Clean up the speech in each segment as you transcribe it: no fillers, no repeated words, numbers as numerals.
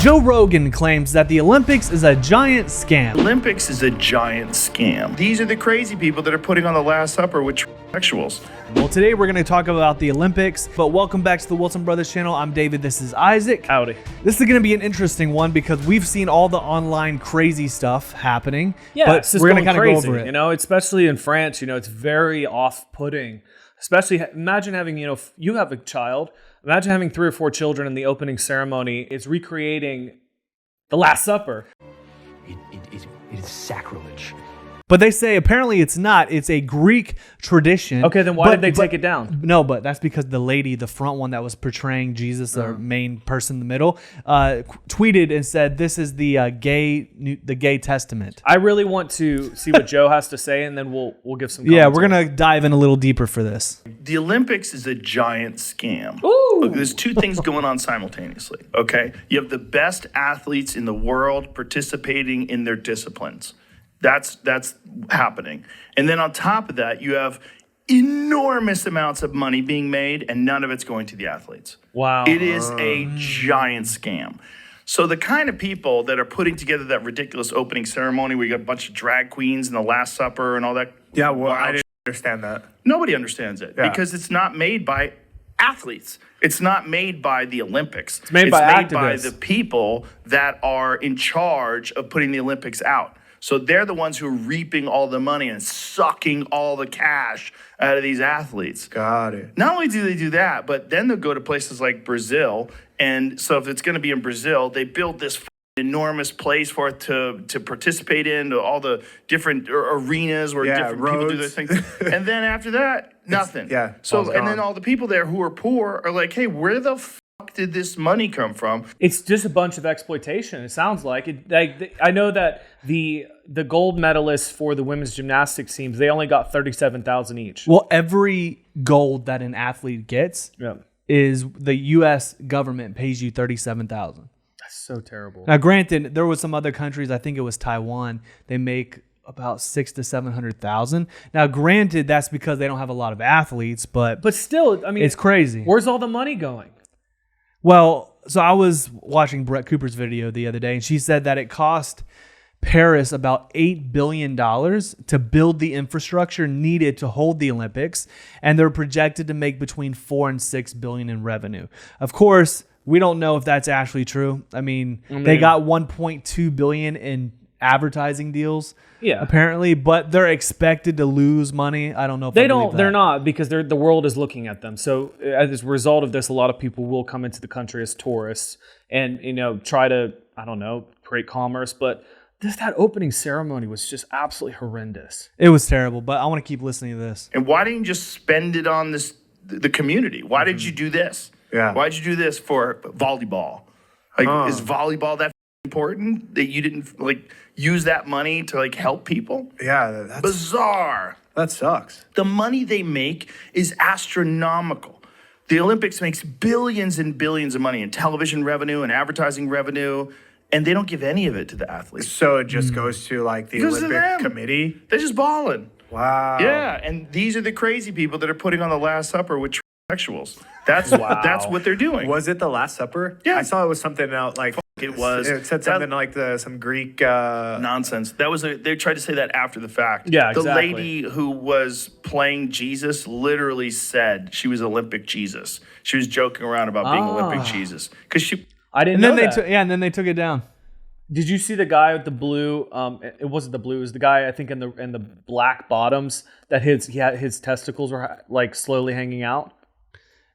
Joe Rogan claims that the Olympics is a giant scam. Olympics is a giant scam. These are the crazy people that are putting on the Last Supper with transsexuals. Well, today we're going to talk about the Olympics, but welcome back to the Wilson Brothers channel. I'm David, this is Isaac. Howdy. This is going to be an interesting one because we've seen all the online crazy stuff happening. Yeah, but we're going to kind of go over it. You know, especially in France, you know, it's very off-putting. Especially, imagine having, you know, if you have a child, imagine having 3 or 4 children in the opening ceremony. It's recreating the Last Supper. It is sacrilege. But they say apparently it's not. It's a Greek tradition. Okay, then why did they take it down? No, but that's because the lady, the front one that was portraying Jesus, the main person in the middle, tweeted and said, "This is the gay testament." I really want to see what Joe has to say, and then we'll give some commentary. Yeah, we're gonna dive in a little deeper for this. The Olympics is a giant scam. Ooh. Look, there's 2 things going on simultaneously, okay? You have the best athletes in the world participating in their disciplines. That's happening. And then on top of that, you have enormous amounts of money being made, and none of it's going to the athletes. Wow. It is a giant scam. So the kind of people that are putting together that ridiculous opening ceremony where you got a bunch of drag queens and the Last Supper and all that. Yeah, well, I didn't understand that. Nobody understands it because it's not made by athletes. It's not made by the Olympics. It's made by activists. The people that are in charge of putting the Olympics out. So they're the ones who are reaping all the money and sucking all the cash out of these athletes. Got it. Not only do they do that, but then they'll go to places like Brazil. And so if it's going to be in Brazil, they build this enormous place for it to participate in, all the different arenas where different people do their thing. And then after that, nothing. So, and then all the people there who are poor are like, hey, where the fuck did this money come from? It's just a bunch of exploitation. It sounds like it. I know that the gold medalists for the women's gymnastics teams, they only got $37,000 each. Well, every gold that an athlete gets is the U.S. government pays you $37,000. That's so terrible. Now, granted, there was some other countries. I think it was Taiwan. They make about $600,000 to $700,000. Now, granted, that's because they don't have a lot of athletes, but still, I mean, it's crazy. Where's all the money going? Well, so I was watching Brett Cooper's video the other day, and she said that it cost Paris about $8 billion to build the infrastructure needed to hold the Olympics, and they're projected to make between $4 and $6 billion in revenue. Of course, we don't know if that's actually true. I mean they got $1.2 billion in advertising deals, apparently, but they're expected to lose money. I don't know if they don't. They're not, because the world is looking at them. So as a result of this, a lot of people will come into the country as tourists and try to create commerce. But that opening ceremony was just absolutely horrendous. It was terrible. But I want to keep listening to this. And why didn't you just spend it on the community? Why did you do this? Yeah. Why did you do this for volleyball? Is volleyball that important that you didn't use that money to help people? Yeah, that's bizarre. That sucks. The money they make is astronomical. The Olympics makes billions and billions of money in television revenue and advertising revenue, and they don't give any of it to the athletes. So it just goes to the Olympic committee? They're just balling. Wow. Yeah, and these are the crazy people that are putting on the Last Supper with transsexuals. That's that's what they're doing. Was it the Last Supper? Yeah. I saw it was something out it was. It said something some Greek nonsense. That was they tried to say that after the fact. Yeah, the exactly. lady who was playing Jesus literally said she was Olympic Jesus. She was joking around about being Olympic Jesus because she. I didn't know that. And then they took it down. Did you see the guy with the blue? It wasn't the blue. It was the guy I think in the black bottoms that his testicles were slowly hanging out.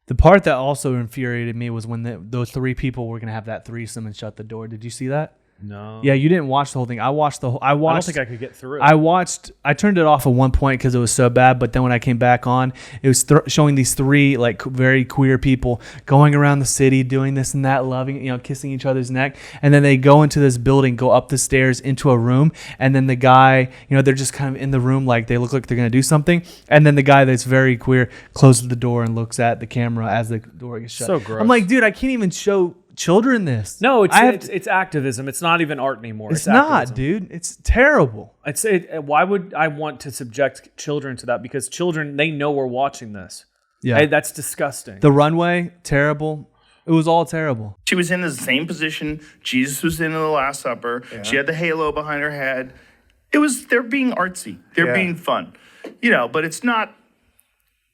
The part that also infuriated me was when those 3 people were going to have that threesome and shut the door. Did you see that? No. Yeah, you didn't watch the whole thing. I watched the whole. I don't think I could get through it. I turned it off at one point because it was so bad. But then when I came back on, it was showing these 3 very queer people going around the city doing this and that, loving, kissing each other's neck. And then they go into this building, go up the stairs into a room, and then the guy, they're just kind of in the room they look like they're gonna do something. And then the guy that's very queer closes the door and looks at the camera as the door gets shut. So gross. I'm like, dude, I can't even show children this. No, it's activism. It's not even art anymore. It's not, dude. It's terrible. Why would I want to subject children to that? Because children, they know we're watching this. Yeah, Hey, that's disgusting. The runway, terrible. It was all terrible. She was in the same position Jesus was in the Last Supper. Yeah. She had the halo behind her head. They're being artsy. They're Yeah. being fun. But it's not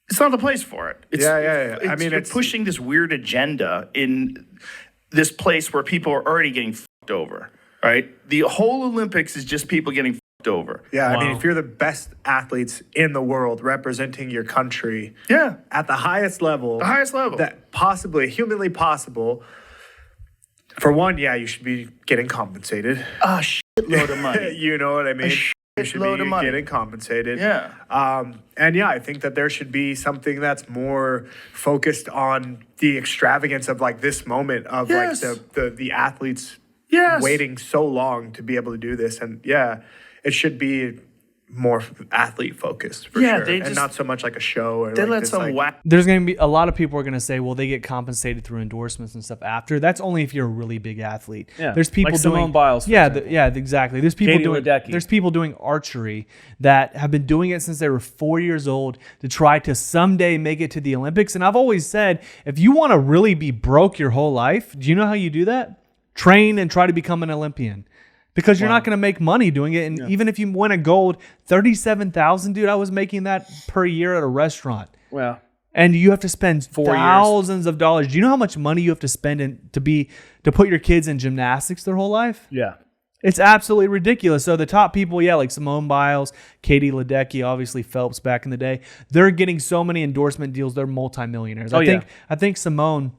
the place for it. It's, Yeah. I mean, you're it's pushing this weird agenda in this place where people are already getting fucked over, right? The whole Olympics is just people getting fucked over. Yeah, I mean, Wow. if you're the best athletes in the world representing your country Yeah. at the highest level, that possibly, humanly possible, for one, yeah, you should be getting compensated. A shitload of money. You know what I mean? You should shitload be of money. getting compensated. Yeah. And yeah, I think that there should be something that's more focused on the extravagance of like this moment of Yes. like the athletes Yes. waiting so long to be able to do this. And yeah, it should be more athlete focused for Yeah, sure. they And just- not so much like a show or They like let this, some like, whack. There's going to be a lot of people are going to say, well, they get compensated through endorsements and stuff after. That's only if you're a really big athlete. Yeah, There's people like doing Simone Biles, for Yeah, example. yeah, exactly. There's people Katie doing Ledecky. There's people doing archery that have been doing it since they were 4 years old to try to someday make it to the Olympics. And I've always said, if you want to really be broke your whole life, do you know how you do that? Train and try to become an Olympian. Because you're not going to make money doing it. And even if you win a gold, $37,000, dude, I was making that per year at a restaurant. Well, And you have to spend 4 years. thousands of dollars. Do you know how much money you have to spend to put your kids in gymnastics their whole life? yeah. It's absolutely ridiculous. So the top people, yeah, like Simone Biles, Katie Ledecky, obviously Phelps back in the day, they're getting so many endorsement deals. They're multimillionaires. Oh, I think Simone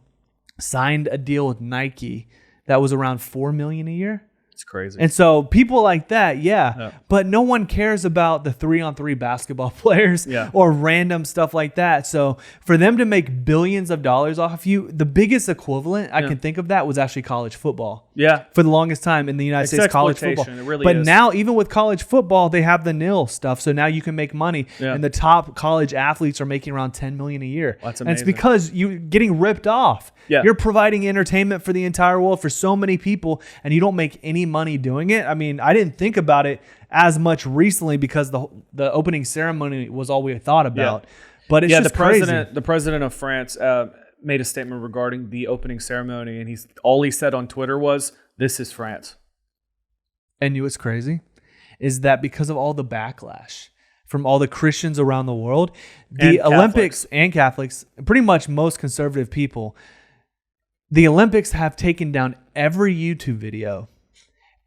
signed a deal with Nike that was around $4 million a year. It's crazy. And so people like that, yeah, but no one cares about the 3-on-3 basketball players Yeah. or random stuff like that. So for them to make billions of dollars off you, the biggest equivalent I can think of that was actually college football. yeah. For the longest time in the United It's States, college exploitation. football. It really but is. now, even with college football, they have the nil stuff. So now you can make money, Yeah. and the top college athletes are making around $10 million a year. That's And it's amazing. because you're getting ripped off. Yeah. You're providing entertainment for the entire world for so many people, and you don't make any money doing it. I mean, I didn't think about it as much recently because the opening ceremony was all we thought about. But it's Yeah, just the president of France made a statement regarding the opening ceremony, and all he said on Twitter was, "This is France." And you know what's crazy is that because of all the backlash from all the Christians around the world, the And Olympics and Catholics, pretty much most conservative people, the Olympics have taken down every YouTube video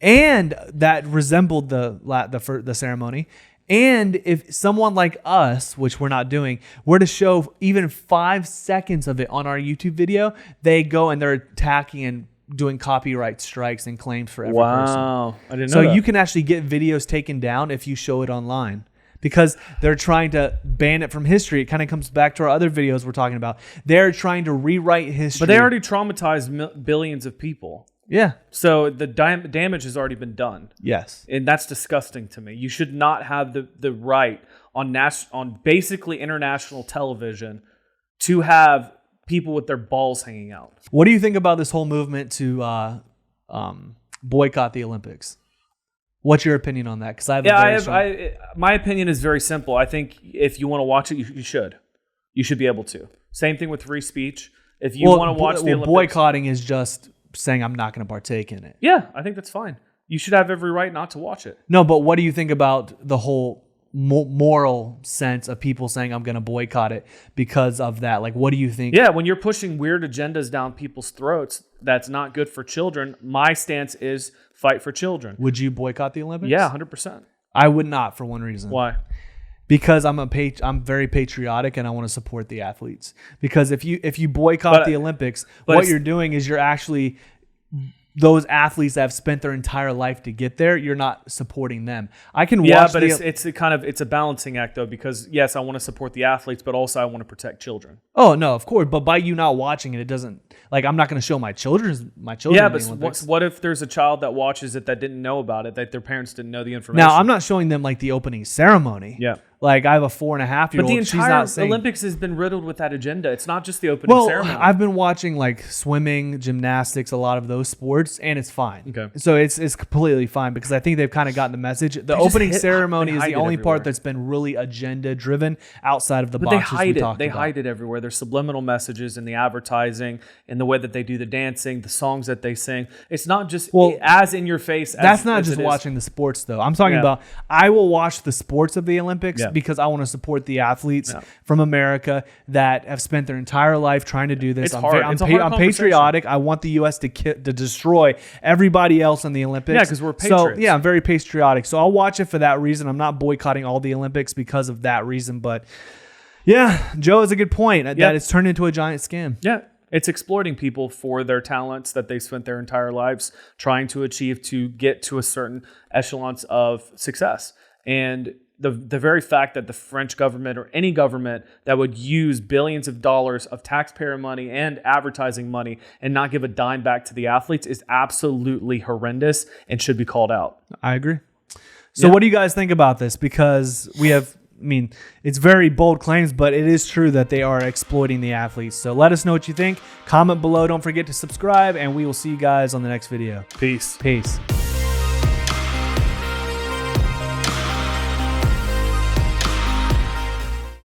and that resembled the ceremony. And if someone like us, which we're not doing, were to show even 5 seconds of it on our YouTube video, they go and they're attacking and doing copyright strikes and claims for every person. Wow, I didn't know So that. you can actually get videos taken down if you show it online because they're trying to ban it from history. It kind of comes back to our other videos we're talking about. They're trying to rewrite history. But they already traumatized billions of people. Yeah. So the damage has already been done. Yes. And that's disgusting to me. You should not have the right on basically international television to have people with their balls hanging out. What do you think about this whole movement to boycott the Olympics? What's your opinion on that? Because My opinion is very simple. I think if you want to watch it, you should. You should be able to. Same thing with free speech. If you want to watch the Olympics, boycotting is just saying I'm not going to partake in it. yeah, I think that's fine. You should have every right not to watch it. No, but what do you think about the whole moral sense of people saying I'm going to boycott it because of that? Like, what do you think? Yeah, when you're pushing weird agendas down people's throats, that's not good for children. My stance is fight for children. Would you boycott the Olympics? Yeah, 100%. I would not for one reason. Why? Because I'm very patriotic and I want to support the athletes. Because if you boycott the Olympics, what you're doing is you're actually those athletes that have spent their entire life to get there, you're not supporting them. I can watch but it's a balancing act though, because yes, I want to support the athletes, but also I want to protect children. Oh no, of course. But by you not watching it, it doesn't I'm not going to show my children. Yeah, the but Olympics. what if there's a child that watches it that didn't know about it, that their parents didn't know the information? Now I'm not showing them like the opening ceremony. Yeah. Like I have a 4.5-year-old. But the She's entire not saying, Olympics has been riddled with that agenda. It's not just the opening ceremony. I've been watching like swimming, gymnastics, a lot of those sports, and it's fine. Okay. So it's completely fine because I think they've kind of gotten the message. The just opening hide ceremony it is the only everywhere. part that's been really agenda driven outside of the But they boxes we hide it. talked They about. hide it everywhere. There's subliminal messages in the advertising, in the way that they do the dancing, the songs that they sing. It's not just as in your face. That's not just watching the sports, though. I'm talking about I will watch the sports of the Olympics because I want to support the athletes from America that have spent their entire life trying to do this. It's hard. I'm It's a hard patriotic. I want the U.S. to destroy everybody else in the Olympics. Yeah, because we're So, patriots. I'm very patriotic. So I'll watch it for that reason. I'm not boycotting all the Olympics because of that reason. But, yeah, Joe has a good point that it's turned into a giant scam. Yeah. It's exploiting people for their talents that they spent their entire lives trying to achieve to get to a certain echelons of success. And the very fact that the French government or any government that would use billions of dollars of taxpayer money and advertising money and not give a dime back to the athletes is absolutely horrendous and should be called out. I agree. So what do you guys think about this? Because it's very bold claims, but it is true that they are exploiting the athletes. So let us know what you think. Comment below. Don't forget to subscribe, and we will see you guys on the next video. Peace. Peace.